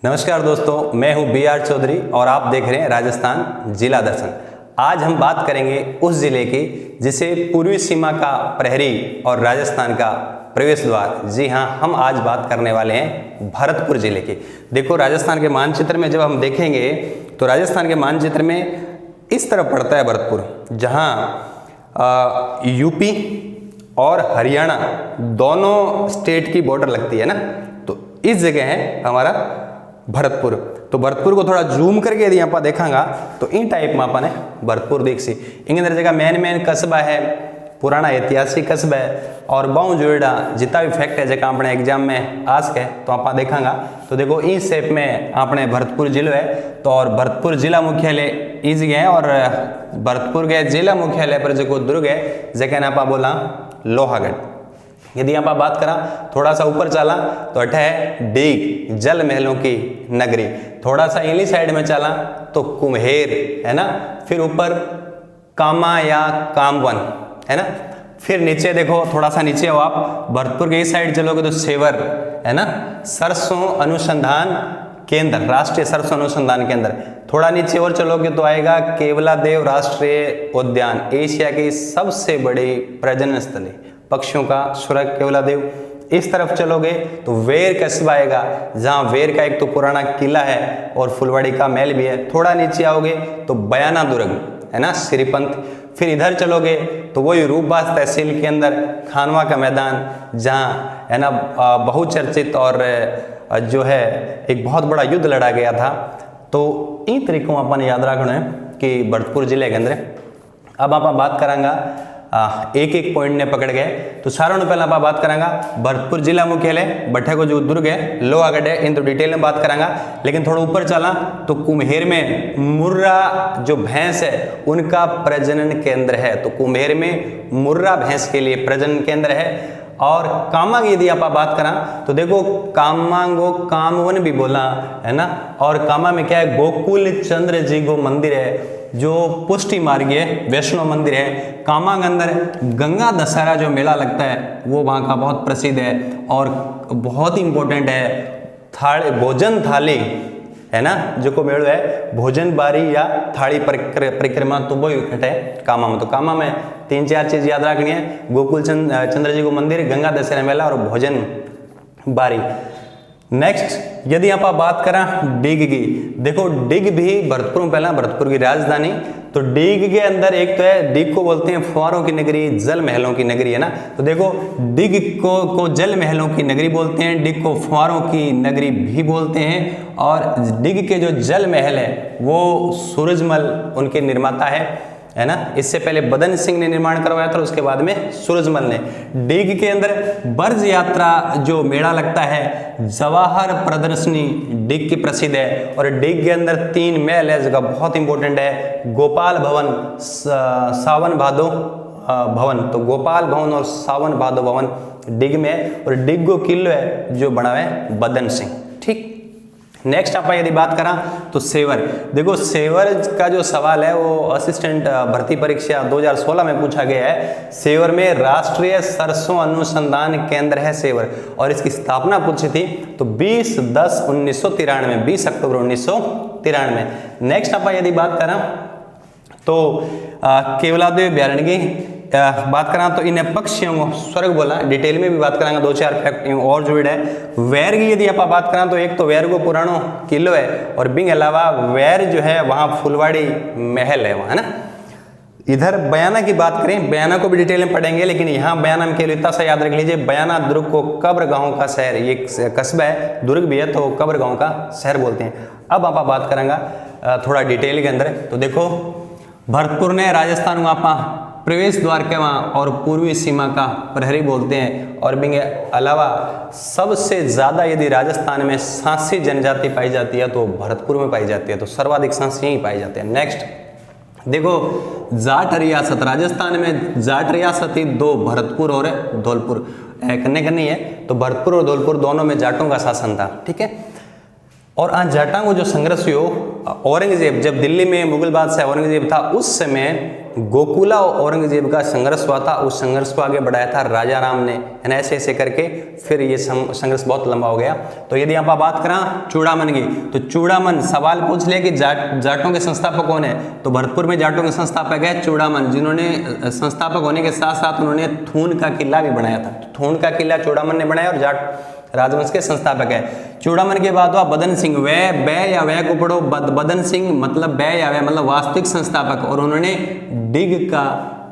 नमस्कार दोस्तों, मैं हूं बी आर चौधरी और आप देख रहे हैं राजस्थान जिला दर्शन। आज हम बात करेंगे उस जिले की जिसे पूर्वी सीमा का प्रहरी और राजस्थान का प्रवेश द्वार। जी हां, हम आज बात करने वाले हैं भरतपुर जिले की। देखो, राजस्थान के मानचित्र में जब हम देखेंगे तो राजस्थान के मानचित्र में इस तरफ पड़ता है भरतपुर, जहां यूपी और हरियाणा दोनों स्टेट की बॉर्डर लगती है ना, तो इस जगह है हमारा भरतपुर। तो भरतपुर को थोड़ा जूम करके यदि आप देखांगा तो इन टाइप में अपन भरतपुर देख सी। इन अंदर जगह मेन कस्बा है, पुराना ऐतिहासिक कस्बा है और बहु जोड़ा जितना भी फैक्ट है जगह अपने एग्जाम में आ सके तो आप देखांगा। तो देखो, इस शेप में अपने भरतपुर जिलो है। तो और भरतपुर जिला मुख्यालय इस जगह है और भरतपुर के जिला मुख्यालय पर जो दुर्ग है जगह आप बोला लोहागढ़। यदि आप बात करा थोड़ा सा ऊपर चला तो अठ है डीग, जल महलों की नगरी। थोड़ा सा इली साइड में चला तो कुम्हेर है ना, फिर ऊपर कामा या कामवन है ना, फिर नीचे देखो, थोड़ा सा नीचे हो आप, भरतपुर के इस साइड चलोगे तो सेवर है ना, सरसों अनुसंधान केंद्र, राष्ट्रीय सरसों अनुसंधान केंद्र। थोड़ा नीचे और चलोगे तो आएगा केवलादेव राष्ट्रीय उद्यान, एशिया की सबसे बड़ी प्रजनन स्थली, पक्षियों का सुरग केवलादेव। इस तरफ चलोगे तो वेर कस्बा आएगा, जहां वेर का एक तो पुराना किला है और फुलवाड़ी का महल भी है। थोड़ा नीचे आओगे तो बयाना दुर्ग है ना, श्रीपंत। फिर इधर चलोगे तो वही रूपबास तहसील के अंदर खानवा का मैदान, जहां है ना बहुचर्चित और जो है एक बहुत बड़ा युद्ध लड़ा गया था। तो इन तरीकों अपन याद रखना है कि भरतपुर जिले के अंदर। अब आप बात करांगा एक एक पॉइंट ने पकड़ गए तो सारों ने पहले आप बात करांगा भरतपुर जिला मुख्यालय, भट्टे को जो दुर्ग है लोहागढ़ है, इन तो डिटेल में बात करांगा। लेकिन थोड़ा ऊपर चला तो कुम्हेर में मुर्रा जो भैंस है उनका प्रजनन केंद्र है। तो कुम्हेर में मुर्रा भैंस के लिए प्रजनन केंद्र है। और कामांग यदि आप बात करा तो देखो, कामांगो कामवन भी बोला है ना, और कामा में क्या है, गोकुल चंद्र जी को मंदिर है जो पुष्टि मार्गीय वैष्णव मंदिर है। कामांग अंदर गंगा दशहरा जो मेला लगता है वो वहाँ का बहुत प्रसिद्ध है और बहुत इंपॉर्टेंट है। थाली भोजन थाली है ना, जो को मेड़ो है भोजन बारी या थाली परिक्रमा, तो वो इकट्ठे है कामा में। तो कामा में 3-4 चीज याद रखनी है, गोकुल चंद्र जी को मंदिर, गंगा दशहरा मेला और भोजन बारी। नेक्स्ट यदि आप बात करें डिग की, देखो डिग भी भरतपुर में, पहला भरतपुर की राजधानी। तो डिग के अंदर एक तो है, डिग को बोलते हैं फुहारों की नगरी, जल महलों की नगरी है ना। तो देखो, डिग को जल महलों की नगरी बोलते हैं, डिग को फुहारों की नगरी भी बोलते हैं। और डिग के जो जल महल है वो सूरजमल उनके निर्माता है ना। इससे पहले बदन सिंह ने निर्माण करवाया था, उसके बाद में सूरजमल ने। डिग के अंदर ब्रज यात्रा जो मेला लगता है, जवाहर प्रदर्शनी डिग की प्रसिद्ध है। और डिग के अंदर 3 महल है, जगह बहुत इंपॉर्टेंट है, गोपाल भवन, सावन भादो भवन। तो गोपाल भवन और सावन भादो भवन डिग में, और डिग को किलो है जो बना है बदन सिंह। ठीक, नेक्स्ट आप यदि बात करा तो सेवर। देखो, सेवर का जो सवाल है वो असिस्टेंट भर्ती परीक्षा 2016 में पूछा गया है। सेवर में राष्ट्रीय सरसों अनुसंधान केंद्र है सेवर, और इसकी स्थापना पूछी थी तो 20/10/1993, 20 अक्टूबर 1993। नेक्स्ट आप यदि बात करा तो केवलादेव अभ्यारण्य की बात करा तो इन्हें पक्षियों को स्वर्ग बोला। डिटेल में भी बात करांगा, 2-4 फैक्ट और जुड़े है। वैर की यदि आप बात करा तो एक तो वैर को पुरानो किलो है, और बिंग अलावा वैर जो है वहाँ फुलवाड़ी महल है वहाँ, है ना। इधर बयाना की बात करें, बयाना को भी डिटेल में पढ़ेंगे, लेकिन यहाँ बयाना में केवल इतना सा याद रख लीजिए, बयाना दुर्ग को कब्र गाँव का शहर, ये कस्बा है, दुर्ग भी है तो कब्र गाँव का शहर बोलते हैं। अब आप बात करेंगे थोड़ा डिटेल के अंदर। तो देखो, भरतपुर ने राजस्थान में आप प्रवेश द्वार के वहाँ और पूर्वी सीमा का प्रहरी बोलते हैं। और बिंग अलावा सबसे ज़्यादा यदि राजस्थान में सांसी जनजाति पाई जाती है तो भरतपुर में पाई जाती है, तो सर्वाधिक सांसी यहीं पाई जाते हैं। नेक्स्ट देखो, जाट रियासत, राजस्थान में जाट रियासत ही 2, भरतपुर और धौलपुर कन्ने है। तो भरतपुर और धौलपुर दोनों में जाटों का शासन था। ठीक है, और आज जाटाओं को जो संघर्ष हुआ, औरंगजेब जब दिल्ली में मुगल बादशाह औरंगजेब था उस समय गोकुला और औरंगजेब का संघर्ष हुआ था। उस संघर्ष को आगे बढ़ाया था राजा राम ने, है ना, ऐसे ऐसे करके फिर ये संघर्ष बहुत लंबा हो गया। तो यदि आप बात करें चूड़ामन की, तो चूड़ामन सवाल पूछ लिया कि जाटों के संस्थापक कौन है, तो भरतपुर में जाटों के संस्थापक है चूड़ामन, जिन्होंने संस्थापक होने के साथ साथ उन्होंने थून का किला भी बनाया था। थून का किला चूड़ामन ने बनाया और जाट राजवंश के संस्थापक है। चूड़ामन के बाद हुआ बदन सिंह, वह या वह को पढ़ो, बदन सिंह मतलब वह या वह मतलब वास्तविक संस्थापक, और उन्होंने डिग का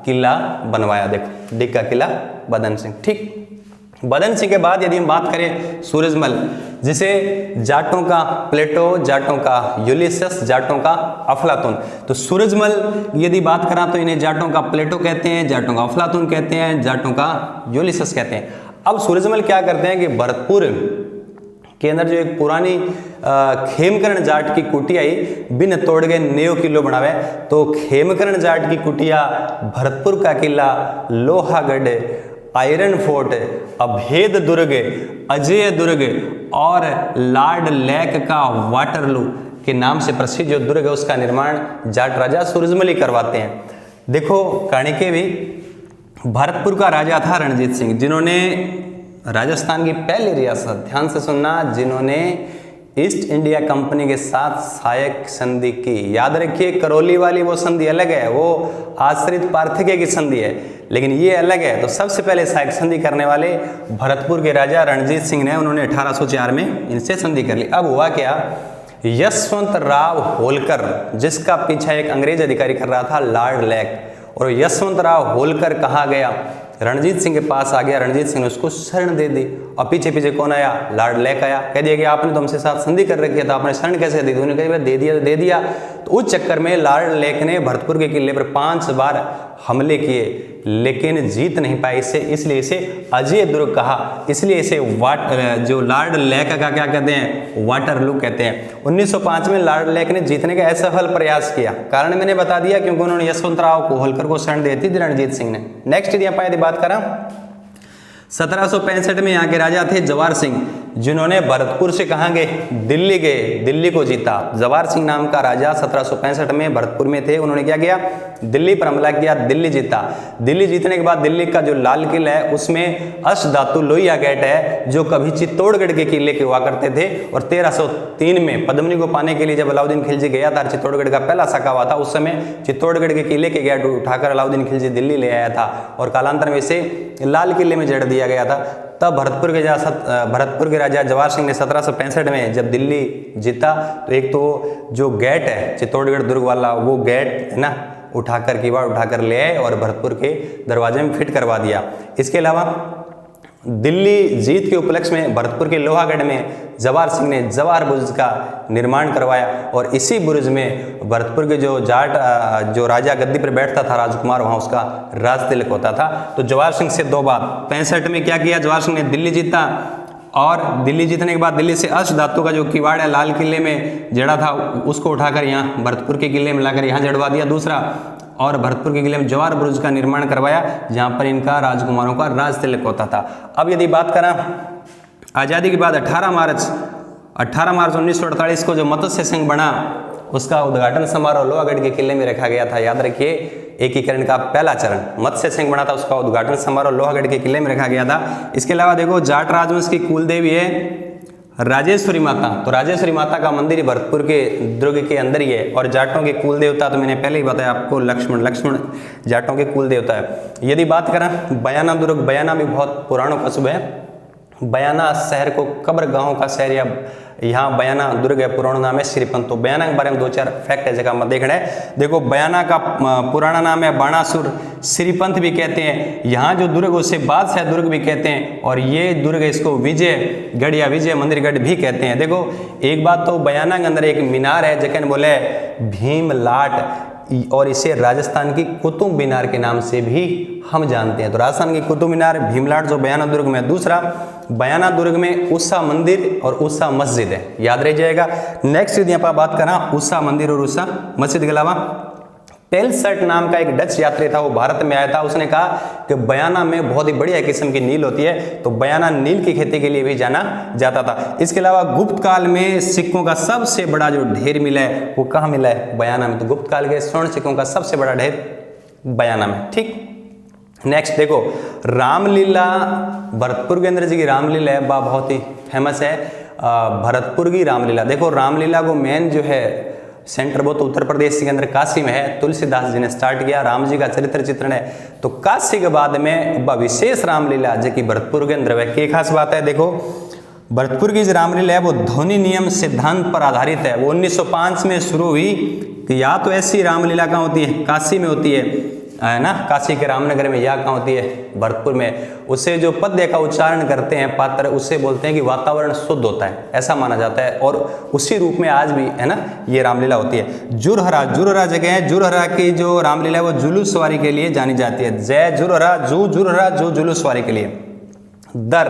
किला बनवाया। देखो डिग का किला बदन सिंह, ठीक। बदन सिंह के बाद यदि हम बात करें सूरजमल, जिसे जाटों का प्लेटो, जाटों का यूलियस, जाटों का अफलातून। तो सूरजमल यदि बात करा तो इन्हें जाटों का प्लेटो कहते हैं, जाटों का अफलातून कहते हैं, जाटों का यूलियस कहते हैं। अब सूरजमल क्या करते हैं कि भरतपुर के अंदर जो एक पुरानी खेमकरण जाट की कुटिया आई, बिन तोड़ गए नेव किलो बनावे, तो खेमकरण जाट की कुटिया, भरतपुर का किला, लोहागढ़, आयरन फोर्ट, अभेद दुर्ग, अजय दुर्ग और लॉर्ड लेक का वाटरलू के नाम से प्रसिद्ध जो दुर्ग है उसका निर्माण जाट राजा सूरजमल ही करवाते हैं। देखो कहानी के भी, भरतपुर का राजा था रणजीत सिंह, जिन्होंने राजस्थान की पहली रियासत, ध्यान से सुनना, जिन्होंने ईस्ट इंडिया कंपनी के साथ सहायक संधि की। याद रखिए करौली वाली वो संधि अलग है, वो आश्रित पार्थिके की संधि है, लेकिन ये अलग है। तो सबसे पहले सहायक संधि करने वाले भरतपुर के राजा रणजीत सिंह ने, उन्होंने 1804 में इनसे संधि कर ली। अब हुआ क्या, यशवंत राव होलकर, जिसका पीछा एक अंग्रेज अधिकारी कर रहा था लॉर्ड लेक, और यशवंत राव होलकर कहाँ गया, रणजीत सिंह के पास आ गया। रणजीत सिंह ने उसको शरण दे दी, और पीछे पीछे कौन आया, लॉर्ड लेक आया। कह दिया कि आपने तो हमसे साथ संधि कर रखी है, तो आपने शरण कैसे दी? उन्होंने कहा दे दिया तो दे दिया। तो उस चक्कर में लॉर्ड लेक ने भरतपुर के किले पर 5 बार हमले किए, लेकिन जीत नहीं पाए, इसलिए इसे अजय दुर्ग कहा। इसलिए इसे जो लॉर्ड लेक का क्या कहते हैं, वाटरलू कहते हैं। 1905 में लॉर्ड लेक ने जीतने का असफल प्रयास किया, कारण मैंने बता दिया, क्योंकि उन्होंने यशवंत राव को होलकर को शरण दी थी रणजीत सिंह ने। नेक्स्ट यदि बात करें 1765 में यहाँ के राजा थे जवार सिंह, जिन्होंने भरतपुर से कहाँ गए, दिल्ली गए, दिल्ली को जीता। जवार सिंह नाम का राजा 1765 में भरतपुर में थे। उन्होंने क्या किया, दिल्ली पर हमला किया, दिल्ली जीता। दिल्ली जीतने के बाद दिल्ली का जो लाल किला है उसमें अष्टधातु लोहिया गेट है, जो कभी चित्तौड़गढ़ के किले के हुआ करते थे। और 1303 में पद्मनी को पाने के लिए जब अलाउद्दीन खिलजी गया था, चित्तौड़गढ़ का पहला साका हुआ था, उस समय चित्तौड़गढ़ के किले के गेट उठाकर अलाउद्दीन खिलजी दिल्ली ले आया था, और कालांतर में इसे लाल किले में जड़ दिया गया था। तब भरतपुर के राजा जवार सिंह ने 1765 में जब दिल्ली जीता, तो एक तो जो गेट है चित्तौड़गढ़ दुर्ग वाला, वो गेट है ना, उठाकर किवाड़ उठाकर ले आए और भरतपुर के दरवाजे में फिट करवा दिया। इसके अलावा दिल्ली जीत के उपलक्ष्य में भरतपुर के लोहागढ़ में जवार सिंह ने जवार बुर्ज का निर्माण करवाया, और इसी बुर्ज में भरतपुर के जो राजा गद्दी पर बैठता था राजकुमार, वहाँ उसका राज तिलक होता था। तो जवार सिंह से 2 बात, 65 में क्या किया, जवार सिंह ने दिल्ली जीता, और दिल्ली जीतने के बाद दिल्ली से अष्टधातु का जो किवाड़ है लाल किले में जड़ा था, उसको उठाकर यहाँ भरतपुर के किले में लाकर यहाँ जड़वा दिया। दूसरा, और भरतपुर के किले में जवार बुर्ज का निर्माण करवाया, जहाँ पर इनका राजकुमारों का राज तिलक होता था। अब यदि बात करें आज़ादी के बाद 18 मार्च 1948 को जो मत्स्य संघ बना, उसका उद्घाटन समारोह लोहागढ़ के किले में रखा गया था। याद रखिए, एकीकरण का पहला चरण मत्स्य संघ बना था, उसका उद्घाटन समारोह लोहागढ़ के किले में रखा गया था। इसके अलावा देखो, जाट राजवंश की कुल देवी है राजेश्वरी माता। तो राजेश्वरी माता का मंदिर भरतपुर के दुर्ग के अंदर ही है। और जाटों के कुल देवता तो मैंने पहले ही बताया आपको, लक्ष्मण जाटों के कुल देवता है। यदि बात करें बयाना दुर्ग, बयाना भी बहुत पुराना कस्बा है। बयाना शहर को कब्र गांव का शहर, या यहाँ बयाना दुर्ग है, पुराना नाम है श्रीपंत। तो बयाना के बारे में 2-4 फैक्ट है जगह मत देखना है। देखो, बयाना का पुराना नाम है बाणासुर, श्रीपंत भी कहते हैं। यहाँ जो दुर्ग उसे बादशाह दुर्ग भी कहते हैं, और ये दुर्ग इसको विजयगढ़ या विजय मंदिरगढ़ भी कहते हैं। देखो, एक बात तो बयाना के अंदर एक मीनार है, जखन बोले भीमलाट, और इसे राजस्थान की कुतुब मीनार के नाम से भी हम जानते हैं। तो राजस्थान की कुतुब मीनार भीमलाट जो बयाना दुर्ग में। दूसरा, बयाना दुर्ग में उषा मंदिर और उषा मस्जिद है, याद रह जाएगा। नेक्स्ट यदि आप बात करें उषा मंदिर और उषा मस्जिद के अलावा टेलसर्ट नाम का एक डच यात्री था, वो भारत में आया था। उसने कहा कि बयाना में बहुत ही बढ़िया किस्म की नील होती है, तो बयाना नील की खेती के लिए भी जाना जाता था। इसके अलावा गुप्त काल में सिक्कों का सबसे बड़ा जो ढेर मिला है वो कहाँ मिला है? बयाना में। तो गुप्त काल के स्वर्ण सिक्कों का सबसे बड़ा ढेर बयाना में। ठीक, नेक्स्ट देखो, रामलीला, भरतपुर के अंदर जी की रामलीला है, बहुत ही फेमस है भरतपुर की रामलीला। देखो रामलीला को मेन जो है सेंटर वो तो उत्तर प्रदेश के अंदर काशी में है, तुलसीदास जी ने स्टार्ट किया। राम जी का चरित्र चित्रण है, तो काशी के बाद में विशेष रामलीला जो कि भरतपुर के अंदर है। क्या खास बात है? देखो भरतपुर की जो रामलीला है वो ध्वनि नियम सिद्धांत पर आधारित है। वो 1905 में शुरू हुई कि या तो ऐसी रामलीला कहाँ होती है? काशी में होती है ना, काशी के रामनगर में, या कहाँ होती है? भरतपुर में। उससे जो पद्य का उच्चारण करते हैं पात्र, उससे बोलते हैं कि वातावरण शुद्ध होता है, ऐसा माना जाता है। और उसी रूप में आज भी है ना ये रामलीला होती है। जुरहरा, जुरहरा जगह है, जुरहरा की जो रामलीला है वो जुलूस सवारी के लिए जानी जाती है। जय जुरहरा, जुरहरा जुलूस सवारी के लिए। दर,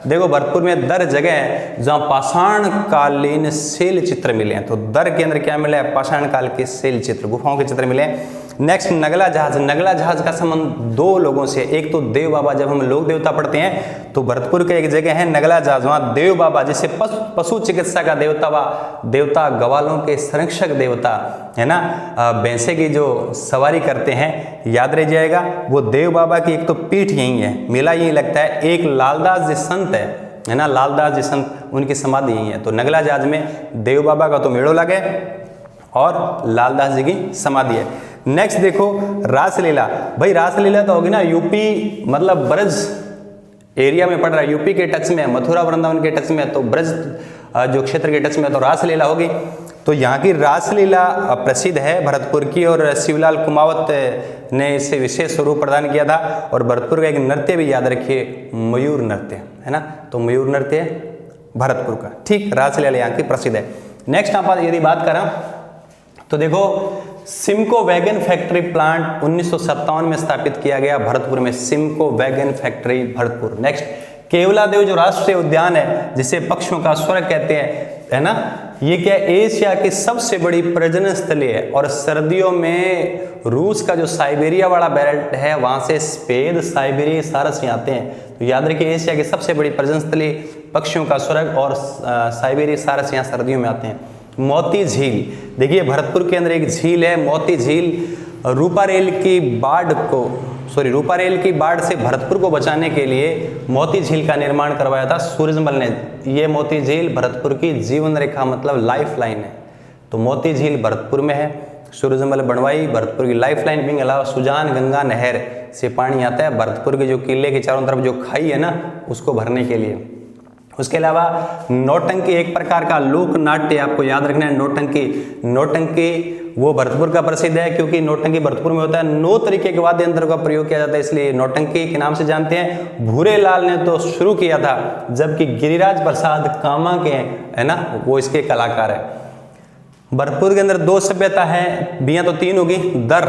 देखो भरतपुर में दर जगह है जहाँ पाषाण कालीन शैल चित्र मिले हैं। तो दर के अंदर क्या मिला है? पाषाण काल के शैल चित्र, गुफाओं के चित्र मिले हैं। नेक्स्ट नगला जहाज, नगला जहाज का संबंध दो लोगों से, एक तो देव बाबा, जब हम लोक देवता पढ़ते हैं तो भरतपुर के एक जगह है नगला जहाज, वहाँ देव बाबा जिसे पशु चिकित्सा का देवता, गवालों के संरक्षक देवता है ना, भैंसे की जो सवारी करते हैं, याद रह जाएगा। वो देव बाबा की एक तो पीठ यही है, मेला यही लगता है। एक लालदास जी संत है ना, लालदास जी संत, उनकी समाधि यही है। तो नगला जहाज में देव बाबा का तो मेड़ो लगे और लालदास जी की समाधि है। नेक्स्ट देखो रासलीला, भाई रासलीला तो होगी ना यूपी, मतलब ब्रज एरिया में पड़ रहा है, यूपी के टच में, मथुरा वृंदावन के टच में, तो ब्रज जो क्षेत्र के टच में, तो रासलीला होगी। तो यहाँ की रासलीला प्रसिद्ध है भरतपुर की, और शिवलाल कुमावत ने इसे विशेष स्वरूप प्रदान किया था। और भरतपुर का एक नृत्य भी याद रखिए, मयूर नृत्य है ना, तो मयूर नृत्य भरतपुर का। ठीक, रासलीला यहाँ की प्रसिद्ध है। नेक्स्ट आप यदि बात करें तो देखो सिमको वैगन फैक्ट्री प्लांट 1957 में स्थापित किया गया भरतपुर में, Simco wagon factory Bharatpur. Next Keoladeo जो राष्ट्रीय उद्यान है, जिसे पक्षियों का स्वर्ग कहते हैं, है ना, ये क्या एशिया की सबसे बड़ी प्रजनन स्थली है। और सर्दियों में रूस का जो साइबेरिया वाला बेल्ट है, वहां से स्पेद, साइबेरिया, सारस यहाँ आते हैं। तो याद रखिए एशिया की सबसे बड़ी प्रजनन स्थली, पक्षियों का स्वर्ग, और साइबेरिया, सारस यहाँ सर्दियों में आते हैं। मोती झील, देखिए भरतपुर के अंदर एक झील है मोती झील। रूपारेल की बाढ़ से भरतपुर को बचाने के लिए मोती झील का निर्माण करवाया था सूरजमल ने। ये मोती झील भरतपुर की जीवन रेखा, मतलब लाइफ लाइन है। तो मोती झील भरतपुर में है, सूरजमल बनवाई भरतपुर की लाइफ लाइन भी। अलावा सुजान गंगा नहर से पानी आता है भरतपुर के जो किले के चारों तरफ जो खाई है ना, उसको भरने के लिए। उसके अलावा नौटंकी एक प्रकार का लोक नाट्य, आपको याद रखना है। नौटंकी वो भरतपुर का प्रसिद्ध है, क्योंकि नौटंकी भरतपुर में होता है। 9 तरीके के वाद्य यंत्र का प्रयोग किया जाता है, इसलिए नौटंकी के नाम से जानते हैं। भूरेलाल ने तो शुरू किया था, जबकि गिरिराज प्रसाद कामा के है ना, वो इसके कलाकार है। भरतपुर के अंदर 2 सभ्यता है, बियां तो 3 होगी। दर,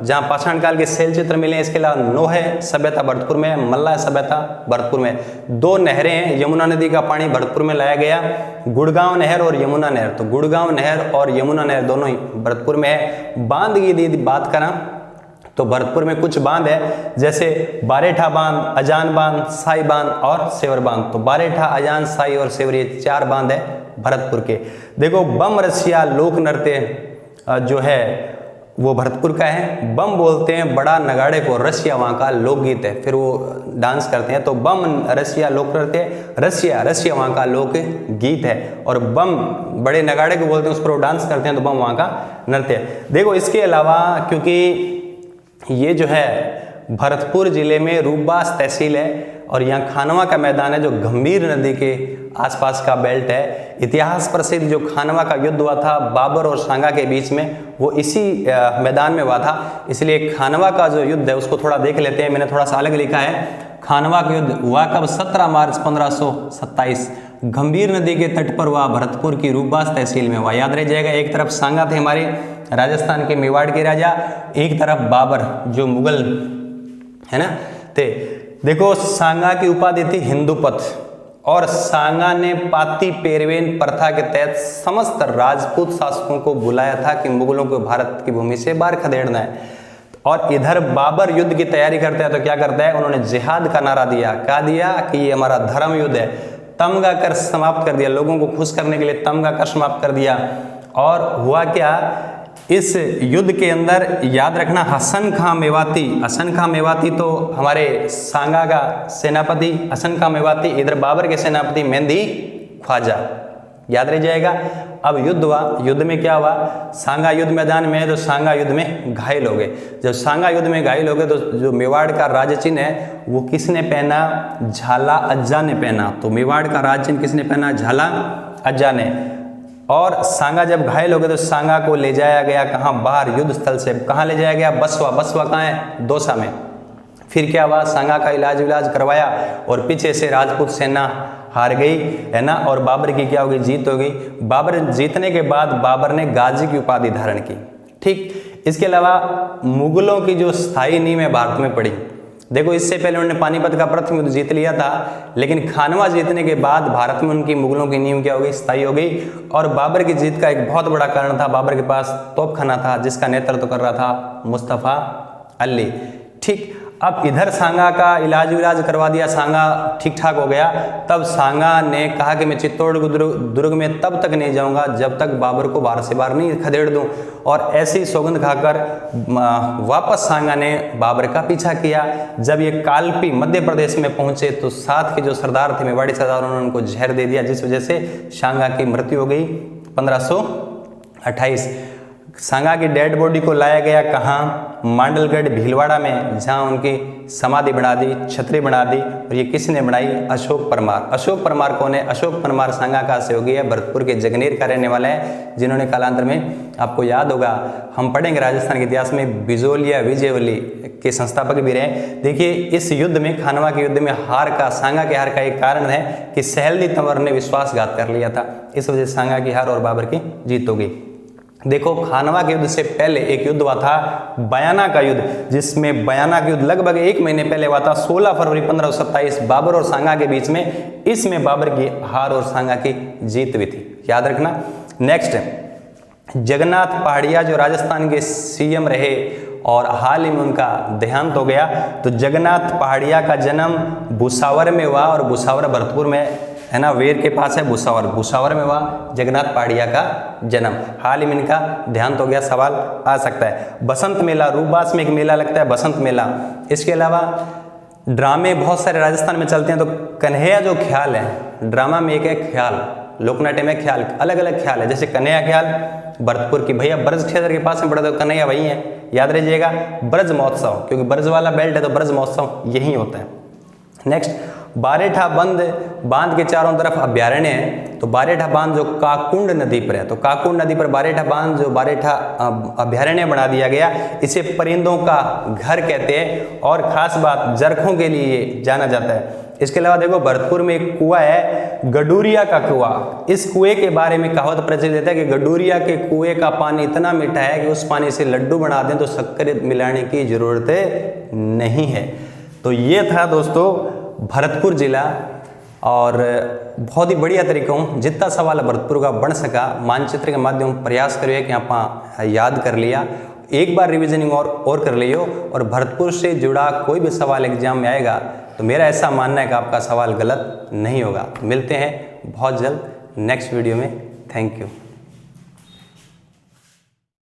जहाँ पाषाण काल के शैल चित्र मिले। इसके अलावा नोह सभ्यता भरतपुर में, मल्लाह सभ्यता भरतपुर में। 2 नहरें हैं, यमुना नदी का पानी भरतपुर में लाया गया, गुड़गांव नहर और यमुना नहर। तो गुड़गांव नहर और यमुना नहर दोनों ही भरतपुर में है। बांध की यदि बात करें तो भरतपुर में कुछ बांध है, जैसे बारेठा बांध, अजान बांध, साई बांध और सेवर बांध। तो बारेठा, अजान, साई और सेवर, ये 4 बांध है भरतपुर के। देखो बम रसिया लोक नृत्य जो है वो भरतपुर का है। बम बोलते हैं बड़ा नगाड़े को, रसिया वहाँ का लोकगीत है, फिर वो डांस करते हैं। तो बम रसिया लोक नृत्य, रसिया वहाँ का लोक गीत है। और बम बड़े नगाड़े को बोलते हैं, उस पर वो डांस करते हैं, तो बम वहाँ का नृत्य है। देखो इसके अलावा, क्योंकि ये जो है भरतपुर जिले में रूपबास तहसील है, और यहाँ खानवा का मैदान है जो गंभीर नदी के आसपास का बेल्ट है। इतिहास प्रसिद्ध जो खानवा का युद्ध हुआ था बाबर और सांगा के बीच में, वो इसी मैदान में हुआ था। इसलिए खानवा का जो युद्ध है उसको थोड़ा देख लेते हैं। मैंने थोड़ा सा अलग लिखा है। खानवा का युद्ध हुआ कब? 17 मार्च 1527 गंभीर नदी के तट पर हुआ, भरतपुर की रूपबास तहसील में हुआ। याद रह जाएगा, एक तरफ सांगा थे हमारे राजस्थान के मेवाड़ के राजा, एक तरफ बाबर जो मुगल है ना थे। देखो सांगा की उपाधि थी हिंदूपथ, और सांगा ने पाती पेरवेन प्रथा के तहत समस्त राजपूत शासकों को बुलाया था कि मुगलों को भारत की भूमि से बाहर खदेड़ना है। और इधर बाबर युद्ध की तैयारी करते हैं तो क्या करता है, उन्होंने जिहाद का नारा दिया। क्या दिया कि ये हमारा धर्म युद्ध है। तमगा कर समाप्त कर दिया, लोगों को खुश करने के लिए तमगा कर समाप्त कर दिया। और हुआ क्या, इस युद्ध के अंदर याद रखना हसन खां मेवाती तो हमारे सांगा का सेनापति हसन खां मेवाती, इधर बाबर के सेनापति मेहंदी ख्वाजा, याद रह जाएगा। अब युद्ध हुआ, युद्ध में क्या हुआ, सांगा युद्ध मैदान में है तो सांगा युद्ध में घायल हो गए। जब सांगा युद्ध में घायल हो गए तो जो मेवाड़ का राज चिन्ह है वो किसने पहना, झाला अज्जा ने पहना। तो मेवाड़ का राज चिन्ह किसने पहना, झाला अज्जा ने। और सांगा जब घायल हो गए तो सांगा को ले जाया गया कहाँ, बाहर युद्ध स्थल से कहाँ ले जाया गया, बसवा कहाँ है, दौसा में। फिर क्या हुआ, सांगा का इलाज करवाया और पीछे से राजपूत सेना हार गई, है ना। और बाबर की क्या हो गई, जीत हो गई। बाबर जीतने के बाद बाबर ने गाजी की उपाधि धारण की। ठीक, इसके अलावा मुगलों की जो स्थायी नींव है भारत में पड़ी। देखो इससे पहले उन्होंने पानीपत का प्रथम युद्ध जीत लिया था, लेकिन खानवा जीतने के बाद भारत में उनकी मुगलों की नींव क्या हो गई, स्थायी हो गई। और बाबर की जीत का एक बहुत बड़ा कारण था, बाबर के पास तोपखाना था जिसका नेतृत्व कर रहा था मुस्तफा अली। ठीक, अब इधर सांगा का इलाज करवा दिया, सांगा ठीक ठाक हो गया। तब सांगा ने कहा कि मैं चित्तौड़ दुर्ग में तब तक नहीं जाऊंगा जब तक बाबर को बाहर से बाहर नहीं खदेड़ दूं। और ऐसी सौगंध खाकर वापस सांगा ने बाबर का पीछा किया। जब ये कालपी मध्य प्रदेश में पहुंचे तो साथ के जो सरदार थे, मेवाड़ी सरदार, उन्होंने उनको जहर दे दिया, जिस वजह से सांगा की मृत्यु हो गई 1528। सांगा की डेड बॉडी को लाया गया कहाँ, मांडलगढ़ भीलवाड़ा में, जहाँ उनकी समाधि बना दी, छतरी बना दी। और ये किसने बनाई, अशोक परमार। अशोक परमार कौन है, अशोक परमार सांगा का सहयोगी है, भरतपुर के जगनेर का रहने वाला है, जिन्होंने कालांतर में, आपको याद होगा हम पढ़ेंगे राजस्थान के इतिहास में, बिजोलिया विजयवली के संस्थापक भी रहे। देखिए इस युद्ध में, खानवा के युद्ध में सांगा के हार का एक कारण है कि सहेलदी तंवर ने विश्वासघात कर लिया था। इस वजह से सांगा की हार और बाबर की जीत हो गई। देखो खानवा के युद्ध से पहले एक युद्ध हुआ था, बयाना का युद्ध, जिसमें बयाना का युद्ध लगभग 1 महीने पहले हुआ था, 16 फरवरी 1527 बाबर और सांगा के बीच में। इसमें बाबर की हार और सांगा की जीत हुई थी, याद रखना। नेक्स्ट, जगन्नाथ पहाड़िया जो राजस्थान के सीएम रहे और हाल ही में उनका देहांत हो गया। तो जगन्नाथ पहाड़िया का जन्म भुसावर में हुआ, और भुसावर भरतपुर में है ना, वेर के पास है भुसावर में हुआ जगन्नाथ पहाड़िया का जन्म। हाल ही में इनका देहांत हो गया, सवाल आ सकता है। बसंत मेला, रूपबास में एक मेला लगता है बसंत मेला। इसके अलावा ड्रामे बहुत सारे राजस्थान में चलते हैं। तो कन्हैया जो ख्याल है, ड्रामा में एक है ख्याल, लोकनाट्य में ख्याल, अलग अलग ख्याल है। जैसे कन्हैया ख्याल भरतपुर की, भैया ब्रज क्षेत्र के पास में पड़ा तो कन्हैया वही है, याद रखिएगा। ब्रज महोत्सव, क्योंकि ब्रज वाला बेल्ट है तो ब्रज महोत्सव यही होता है। नेक्स्ट, बारेठा बांध के चारों तरफ अभ्यारण्य है। तो बारेठा बांध जो काकुंड नदी पर है, तो काकुंड नदी पर बारेठा बांध जो बारेठा अभ्यारण्य बना दिया गया। इसे परिंदों का घर कहते हैं, और खास बात जरखों के लिए जाना जाता है। इसके अलावा देखो भरतपुर में एक कुआं है, गडूरिया का कुआं। इस कुएं के बारे में कहावत प्रचलित है कि गडूरिया के कुएं का पानी इतना मीठा है कि उस पानी से लड्डू बना दें तो शक्कर मिलाने की जरूरत नहीं है। तो ये था दोस्तों भरतपुर जिला, और बहुत ही बढ़िया तरीकों जितना सवाल भरतपुर का बन सका मानचित्र के माध्यम प्रयास करिए कि आप याद कर लिया। एक बार रिविजनिंग और कर लियो, और भरतपुर से जुड़ा कोई भी सवाल एग्जाम में आएगा तो मेरा ऐसा मानना है कि आपका सवाल गलत नहीं होगा। मिलते हैं बहुत जल्द नेक्स्ट वीडियो में। Thank you.